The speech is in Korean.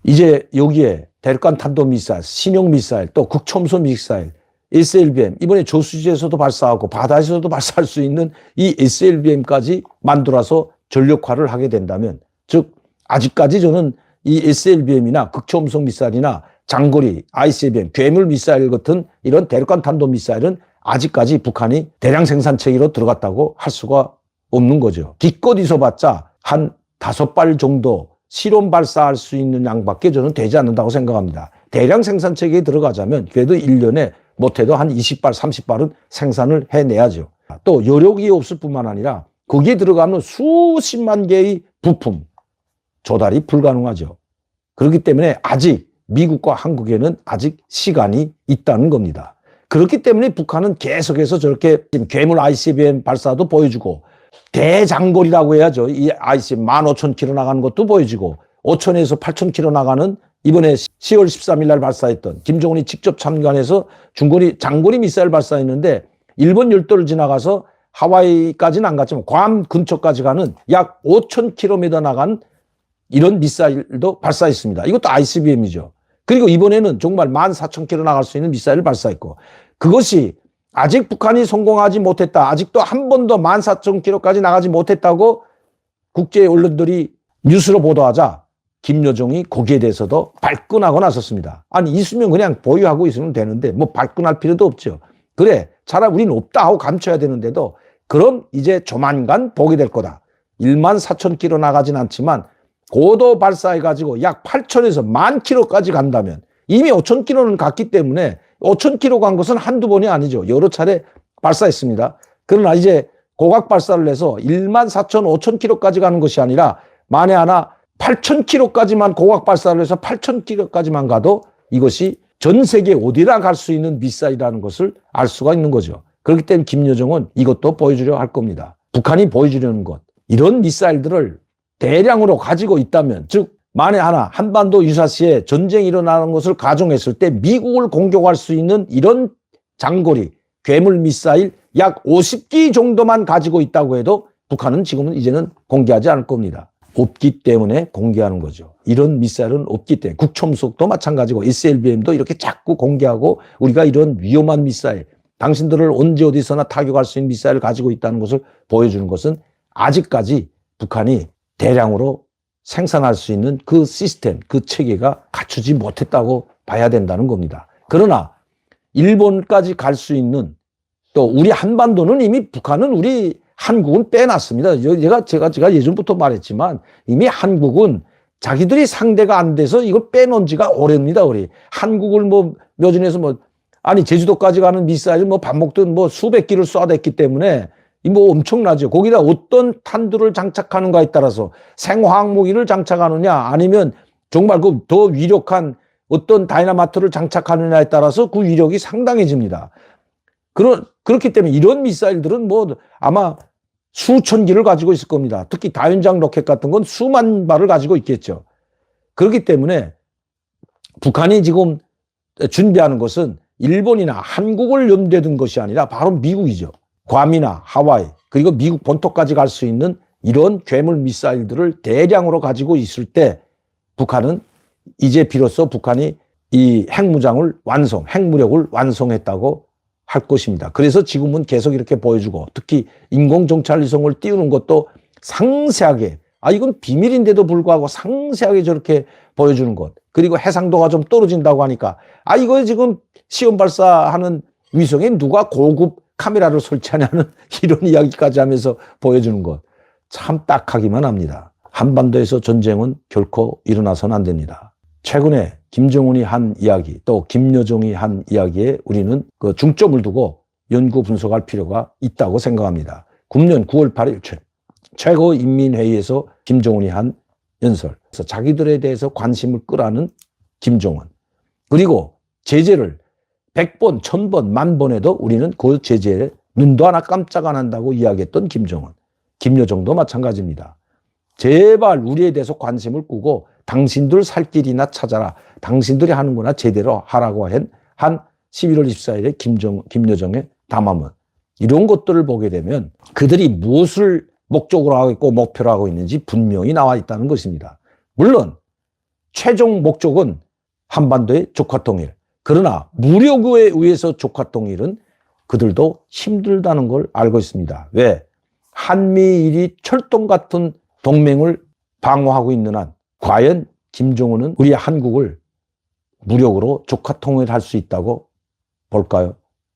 이제 여기에 대륙간 탄도미사일, 신형 미사일, 또 극초음속 미사일, SLBM, 이번에 저수지에서도 발사하고 바다에서도 발사할 수 있는 이 SLBM까지 만들어서 전력화를 하게 된다면, 즉 아직까지 저는 이 SLBM이나 극초음속 미사일이나 장거리 ICBM, 괴물 미사일 같은 이런 대륙간 탄도미사일은 아직까지 북한이 대량 생산 체계로 들어갔다고 할 수가 없는 거죠. 기껏 있어봤자 한 5발 정도 실험 발사할 수 있는 양밖에 저는 되지 않는다고 생각합니다. 대량 생산 체계에 들어가자면 그래도 1년에 못해도 한 20발, 30발은 생산을 해내야죠. 또 여력이 없을 뿐만 아니라 거기에 들어가는 수십만 개의 부품 조달이 불가능하죠. 그렇기 때문에 아직 미국과 한국에는 아직 시간이 있다는 겁니다. 그렇기 때문에 북한은 계속해서 저렇게 괴물 ICBM 발사도 보여주고 대장거리라고 해야죠. 이 ICBM 15,000km 나가는 것도 보여주고 5,000에서 8,000km 나가는 이번에 10월 13일 날 발사했던 김정은이 직접 참관해서 장거리 미사일 발사했는데 일본 열도를 지나가서 하와이까지는 안 갔지만 괌 근처까지 가는 약 5,000km 나간 이런 미사일도 발사했습니다. 이것도 ICBM이죠. 그리고 이번에는 정말 14,000km 나갈 수 있는 미사일을 발사했고, 그것이 아직 북한이 성공하지 못했다, 아직도 한 번도 14,000km까지 나가지 못했다고 국제 언론들이 뉴스로 보도하자 김여정이 거기에 대해서도 발끈하고 나섰습니다. 아니, 있으면 그냥 보유하고 있으면 되는데 뭐 발끈할 필요도 없죠. 그래, 차라리 우리는 없다 하고 감춰야 되는데도 그럼 이제 조만간 보게 될 거다. 14,000km 나가진 않지만 고도 발사해가지고 약 8,000에서 10,000km까지 간다면, 이미 5,000km는 갔기 때문에 5,000km 간 것은 한두 번이 아니죠. 여러 차례 발사했습니다. 그러나 이제 고각 발사를 해서 14,000, 5,000km까지 가는 것이 아니라 만에 하나 8,000km까지만 고각 발사를 해서 8,000km까지만 가도 이것이 전 세계 어디나 갈 수 있는 미사일이라는 것을 알 수가 있는 거죠. 그렇기 때문에 김여정은 이것도 보여주려 할 겁니다. 북한이 보여주려는 것, 이런 미사일들을 대량으로 가지고 있다면, 즉 만에 하나 한반도 유사시에 전쟁이 일어나는 것을 가정했을 때 미국을 공격할 수 있는 이런 장거리 괴물 미사일 약 50기 정도만 가지고 있다고 해도 북한은 지금은 이제는 공개하지 않을 겁니다. 없기 때문에 공개하는 거죠. 이런 미사일은 없기 때문에. 극초음속도 마찬가지고 SLBM도 이렇게 자꾸 공개하고 우리가 이런 위험한 미사일, 당신들을 언제 어디서나 타격할 수 있는 미사일을 가지고 있다는 것을 보여주는 것은 아직까지 북한이 대량으로 생산할 수 있는 그 시스템, 그 체계가 갖추지 못했다고 봐야 된다는 겁니다. 그러나 일본까지 갈 수 있는, 또 우리 한반도는 이미 북한은 우리 한국은 빼놨습니다. 제가 예전부터 말했지만 이미 한국은 자기들이 상대가 안 돼서 이걸 빼놓은 지가 오래입니다. 우리 한국을 뭐 묘진에서 아니 제주도까지 가는 미사일 밥 먹든 수백 기를 쏴댔기 때문에 엄청나죠. 거기다 어떤 탄두를 장착하는가에 따라서 생화학 무기를 장착하느냐 아니면 정말 그 더 위력한 어떤 다이나마트를 장착하느냐에 따라서 그 위력이 상당해집니다. 그렇기 때문에 이런 미사일들은 아마 수천 기를 가지고 있을 겁니다. 특히 다연장 로켓 같은 건 수만 발을 가지고 있겠죠. 그렇기 때문에 북한이 지금 준비하는 것은 일본이나 한국을 염두에 둔 것이 아니라 바로 미국이죠. 괌이나 하와이, 그리고 미국 본토까지 갈 수 있는 이런 괴물 미사일들을 대량으로 가지고 있을 때 북한은 이제 비로소 북한이 이 핵무력을 완성했다고 할 것입니다. 그래서 지금은 계속 이렇게 보여주고, 특히 인공정찰위성을 띄우는 것도 상세하게, 이건 비밀인데도 불구하고 상세하게 저렇게 보여주는 것, 그리고 해상도가 좀 떨어진다고 하니까 이거 지금 시험 발사하는 위성에 누가 고급 카메라를 설치하냐는 이런 이야기까지 하면서 보여주는 것, 참 딱하기만 합니다. 한반도에서 전쟁은 결코 일어나서는 안 됩니다. 최근에 김정은이 한 이야기, 또 김여정이 한 이야기에 우리는 그 중점을 두고 연구 분석할 필요가 있다고 생각합니다. 금년 9월 8일 최고인민회의에서 김정은이 한 연설, 그래서 자기들에 대해서 관심을 끄라는 김정은, 그리고 제재를 100번, 1000번, 10,000번에도 우리는 그 제재에 눈도 하나 깜짝 안 한다고 이야기했던 김정은, 김여정도 마찬가지입니다. 제발 우리에 대해서 관심을 끄고 당신들 살 길이나 찾아라. 당신들이 하는구나 제대로 하라고 한 11월 24일에 김여정의 담화문, 이런 것들을 보게 되면 그들이 무엇을 목적으로 하고 있고 목표로 하고 있는지 분명히 나와 있다는 것입니다. 물론 최종 목적은 한반도의 조카통일. 그러나 무력에 의해서 조카통일은 그들도 힘들다는 걸 알고 있습니다. 왜? 한미일이 철동 같은 동맹을 방어하고 있는 한 과연 김정은은 우리 한국을 무력으로 조카통일할 수 있다고 볼까요?